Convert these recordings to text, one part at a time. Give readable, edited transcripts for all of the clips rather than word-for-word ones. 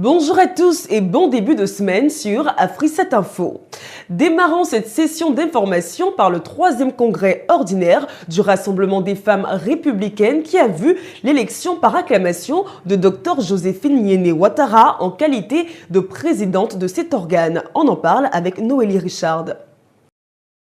Bonjour à tous et bon début de semaine sur Afri7 Info. Démarrons cette session d'information par le 3e congrès ordinaire du Rassemblement des femmes républicaines qui a vu l'élection par acclamation de Dr Joséphine Yéné Ouattara en qualité de présidente de cet organe. On en parle avec Noélie Richard.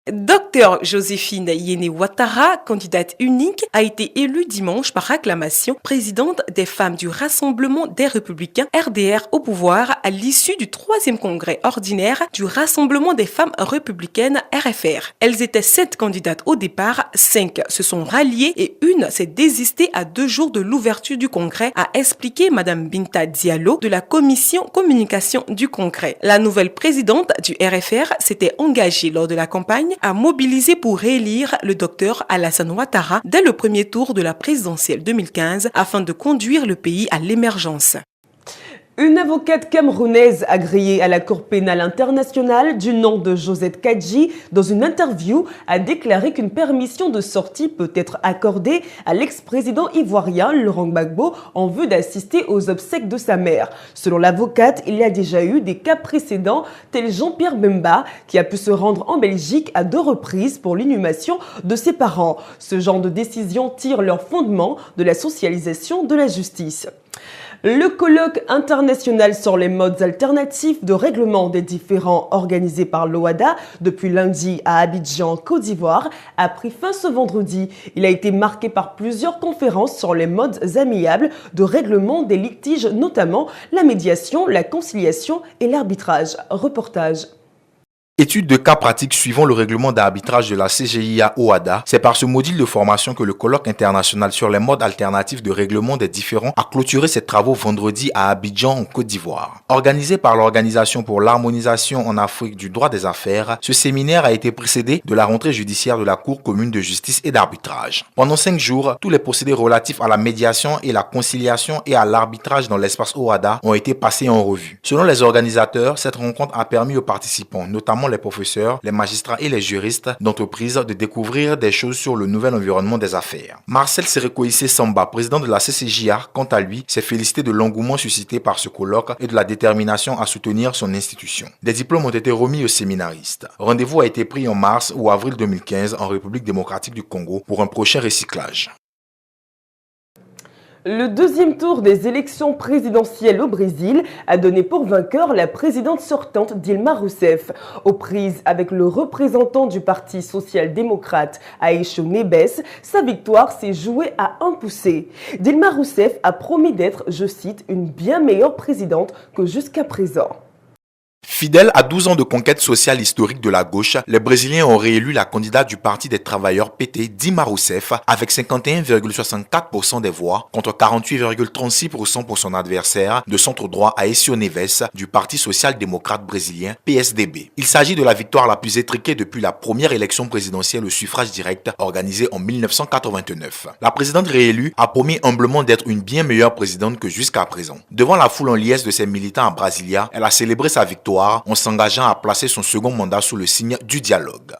Dr Joséphine Yéné Ouattara, candidate unique, a été élue dimanche par acclamation présidente des femmes du Rassemblement des Républicains RDR au pouvoir à l'issue du 3e congrès ordinaire du Rassemblement des femmes républicaines RFR. Elles étaient 7 candidates au départ, 5 se sont ralliées et une s'est désistée à 2 jours de l'ouverture du congrès, a expliqué Madame Binta Diallo de la commission communication du congrès. La nouvelle présidente du RFR s'était engagée lors de la campagne à mobiliser pour réélire le docteur Alassane Ouattara dès le premier tour de la présidentielle 2015 afin de conduire le pays à l'émergence. Une avocate camerounaise agréée à la Cour pénale internationale du nom de Josette Kadji, dans une interview, a déclaré qu'une permission de sortie peut être accordée à l'ex-président ivoirien Laurent Gbagbo en vue d'assister aux obsèques de sa mère. Selon l'avocate, il y a déjà eu des cas précédents, tel Jean-Pierre Bemba, qui a pu se rendre en Belgique à 2 reprises pour l'inhumation de ses parents. Ce genre de décision tire leur fondement de la socialisation de la justice. Le colloque international sur les modes alternatifs de règlement des différends organisé par l'OHADA depuis lundi à Abidjan, Côte d'Ivoire, a pris fin ce vendredi. Il a été marqué par plusieurs conférences sur les modes amiables de règlement des litiges, notamment la médiation, la conciliation et l'arbitrage. Reportage. Étude de cas pratiques suivant le règlement d'arbitrage de la CGIA OHADA, c'est par ce module de formation que le colloque international sur les modes alternatifs de règlement des différends a clôturé ses travaux vendredi à Abidjan en Côte d'Ivoire. Organisé par l'Organisation pour l'harmonisation en Afrique du droit des affaires, ce séminaire a été précédé de la rentrée judiciaire de la Cour commune de justice et d'arbitrage. Pendant 5 jours, tous les procédés relatifs à la médiation et la conciliation et à l'arbitrage dans l'espace OHADA ont été passés en revue. Selon les organisateurs, cette rencontre a permis aux participants, notamment les professeurs, les magistrats et les juristes d'entreprise de découvrir des choses sur le nouvel environnement des affaires. Marcel Serekoïssé Samba, président de la CCJA, quant à lui, s'est félicité de l'engouement suscité par ce colloque et de la détermination à soutenir son institution. Des diplômes ont été remis aux séminaristes. Rendez-vous a été pris en mars ou avril 2015 en République démocratique du Congo pour un prochain recyclage. Le 2e tour des élections présidentielles au Brésil a donné pour vainqueur la présidente sortante Dilma Rousseff. Aux prises avec le représentant du Parti social-démocrate Aécho Nebès, sa victoire s'est jouée à un poussé. Dilma Rousseff a promis d'être, je cite, une bien meilleure présidente que jusqu'à présent. Fidèle à 12 ans de conquête sociale historique de la gauche, les Brésiliens ont réélu la candidate du Parti des travailleurs PT, Dilma Rousseff, avec 51,64% des voix contre 48,36% pour son adversaire de centre droit Aécio Neves du Parti social-démocrate brésilien PSDB. Il s'agit de la victoire la plus étriquée depuis la première élection présidentielle au suffrage direct organisée en 1989. La présidente réélue a promis humblement d'être une bien meilleure présidente que jusqu'à présent. Devant la foule en liesse de ses militants à Brasilia, elle a célébré sa victoire en s'engageant à placer son second mandat sous le signe du dialogue.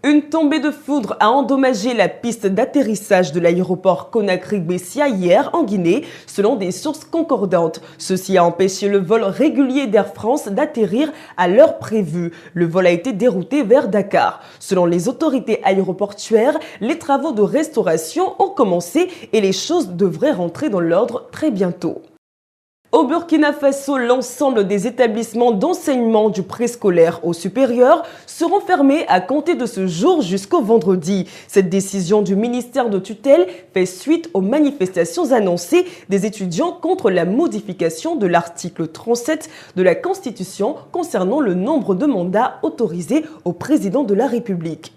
Une tombée de foudre a endommagé la piste d'atterrissage de l'aéroport Conakry-Bessia hier en Guinée, selon des sources concordantes. Ceci a empêché le vol régulier d'Air France d'atterrir à l'heure prévue. Le vol a été dérouté vers Dakar. Selon les autorités aéroportuaires, les travaux de restauration ont commencé et les choses devraient rentrer dans l'ordre très bientôt. Au Burkina Faso, l'ensemble des établissements d'enseignement du préscolaire au supérieur seront fermés à compter de ce jour jusqu'au vendredi. Cette décision du ministère de tutelle fait suite aux manifestations annoncées des étudiants contre la modification de l'article 37 de la Constitution concernant le nombre de mandats autorisés au président de la République.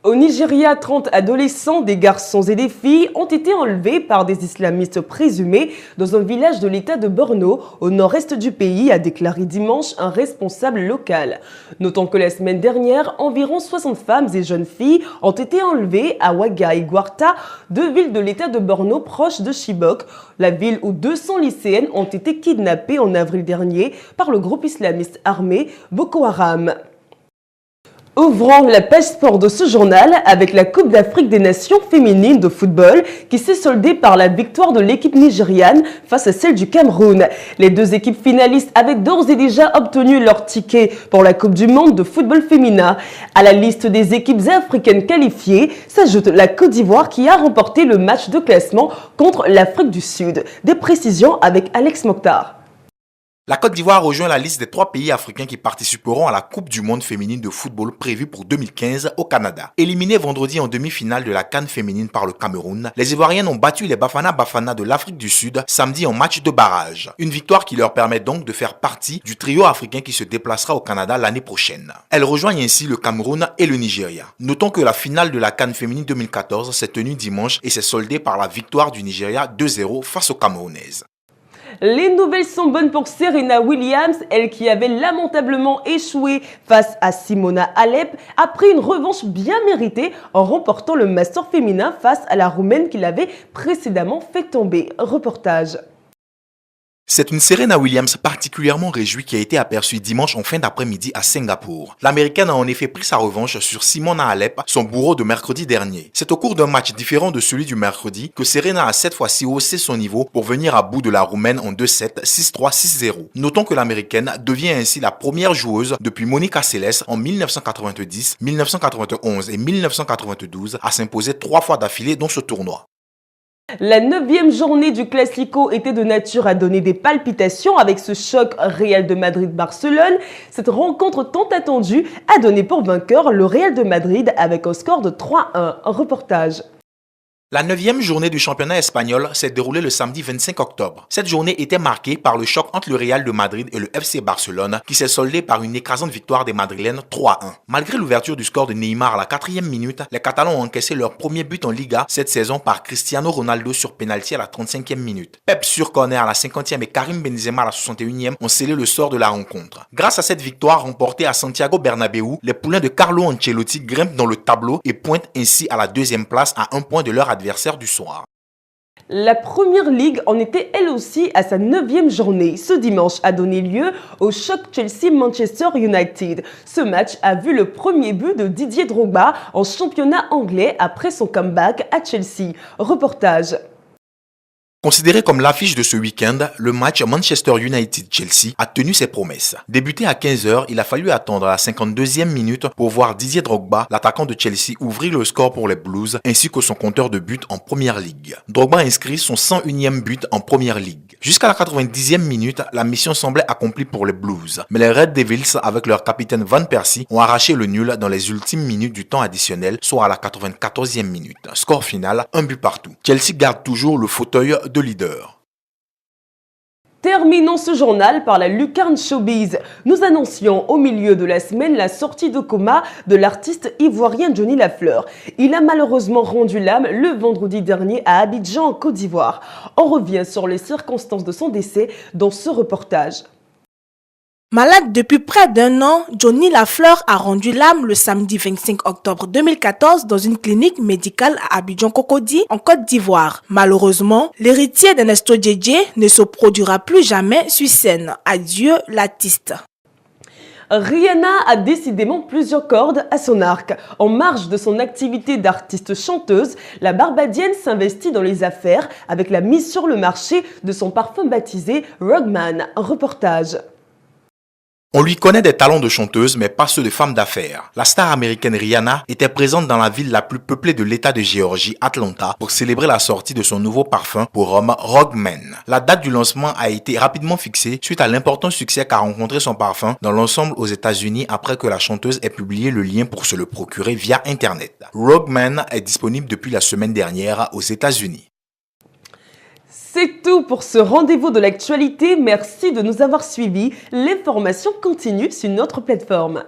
Au Nigeria, 30 adolescents, des garçons et des filles, ont été enlevés par des islamistes présumés dans un village de l'État de Borno, au nord-est du pays, a déclaré dimanche un responsable local. Notons que la semaine dernière, environ 60 femmes et jeunes filles ont été enlevées à Ouaga et Gwarta, 2 villes de l'État de Borno proches de Chibok, la ville où 200 lycéennes ont été kidnappées en avril dernier par le groupe islamiste armé Boko Haram. Ouvrons la page sport de ce journal avec la Coupe d'Afrique des Nations féminines de football qui s'est soldée par la victoire de l'équipe nigériane face à celle du Cameroun. Les deux équipes finalistes avaient d'ores et déjà obtenu leur ticket pour la Coupe du Monde de football féminin. À la liste des équipes africaines qualifiées s'ajoute la Côte d'Ivoire qui a remporté le match de classement contre l'Afrique du Sud. Des précisions avec Alex Mokhtar. La Côte d'Ivoire rejoint la liste des 3 pays africains qui participeront à la Coupe du monde féminine de football prévue pour 2015 au Canada. Éliminée vendredi en demi-finale de la CAN féminine par le Cameroun, les Ivoiriennes ont battu les Bafana Bafana de l'Afrique du Sud samedi en match de barrage. Une victoire qui leur permet donc de faire partie du trio africain qui se déplacera au Canada l'année prochaine. Elles rejoignent ainsi le Cameroun et le Nigeria. Notons que la finale de la CAN féminine 2014 s'est tenue dimanche et s'est soldée par la victoire du Nigeria 2-0 face aux Camerounaises. Les nouvelles sont bonnes pour Serena Williams, elle qui avait lamentablement échoué face à Simona Halep, a pris une revanche bien méritée en remportant le Master féminin face à la Roumaine qui l'avait précédemment fait tomber. Reportage. C'est une Serena Williams particulièrement réjouie qui a été aperçue dimanche en fin d'après-midi à Singapour. L'Américaine a en effet pris sa revanche sur Simona Halep, son bourreau de mercredi dernier. C'est au cours d'un match différent de celui du mercredi que Serena a cette fois-ci haussé son niveau pour venir à bout de la Roumaine en 2-7, 6-3, 6-0. Notons que l'Américaine devient ainsi la première joueuse depuis Monica Seles en 1990, 1991 et 1992 à s'imposer 3 fois d'affilée dans ce tournoi. La 9e journée du Classico était de nature à donner des palpitations avec ce choc Real de Madrid-Barcelone. Cette rencontre tant attendue a donné pour vainqueur le Real de Madrid avec un score de 3-1. Reportage. La 9e journée du championnat espagnol s'est déroulée le samedi 25 octobre. Cette journée était marquée par le choc entre le Real de Madrid et le FC Barcelone qui s'est soldé par une écrasante victoire des Madrilènes 3-1. Malgré l'ouverture du score de Neymar à la 4e minute, les Catalans ont encaissé leur premier but en Liga cette saison par Cristiano Ronaldo sur pénalty à la 35e minute. Pep sur corner à la 50e et Karim Benzema à la 61e ont scellé le sort de la rencontre. Grâce à cette victoire remportée à Santiago Bernabéu, les poulains de Carlo Ancelotti grimpent dans le tableau et pointent ainsi à la 2e place à 1 point de leur adversaire du soir. La Première Ligue en était elle aussi à sa 9e journée. Ce dimanche a donné lieu au choc Chelsea-Manchester United. Ce match a vu le premier but de Didier Drogba en championnat anglais après son comeback à Chelsea. Reportage. Considéré comme l'affiche de ce week-end, le match Manchester United-Chelsea a tenu ses promesses. Débuté à 15 h, il a fallu attendre la 52e minute pour voir Didier Drogba, l'attaquant de Chelsea, ouvrir le score pour les Blues ainsi que son compteur de buts en Première Ligue. Drogba inscrit son 101e but en Première Ligue. Jusqu'à la 90e minute, la mission semblait accomplie pour les Blues, mais les Red Devils, avec leur capitaine Van Persie, ont arraché le nul dans les ultimes minutes du temps additionnel, soit à la 94e minute. Score final, 1 but partout. Chelsea garde toujours le fauteuil de leader. Terminons ce journal par la lucarne showbiz. Nous annoncions au milieu de la semaine la sortie de coma de l'artiste ivoirien Johnny Lafleur. Il a malheureusement rendu l'âme le vendredi dernier à Abidjan en Côte d'Ivoire. On revient sur les circonstances de son décès dans ce reportage. Malade depuis près d'1 an, Johnny Lafleur a rendu l'âme le samedi 25 octobre 2014 dans une clinique médicale à Abidjan-Cocody en Côte d'Ivoire. Malheureusement, l'héritier d'Ernesto Djedje ne se produira plus jamais sur scène. Adieu l'artiste. Rihanna a décidément plusieurs cordes à son arc. En marge de son activité d'artiste chanteuse, la Barbadienne s'investit dans les affaires avec la mise sur le marché de son parfum baptisé Rodman. Reportage. On lui connaît des talents de chanteuse, mais pas ceux de femme d'affaires. La star américaine Rihanna était présente dans la ville la plus peuplée de l'État de Géorgie, Atlanta, pour célébrer la sortie de son nouveau parfum pour homme, Rodman. La date du lancement a été rapidement fixée suite à l'important succès qu'a rencontré son parfum dans l'ensemble aux États-Unis après que la chanteuse ait publié le lien pour se le procurer via Internet. Rodman est disponible depuis la semaine dernière aux États-Unis. C'est tout pour ce rendez-vous de l'actualité. Merci de nous avoir suivis. L'information continue sur notre plateforme.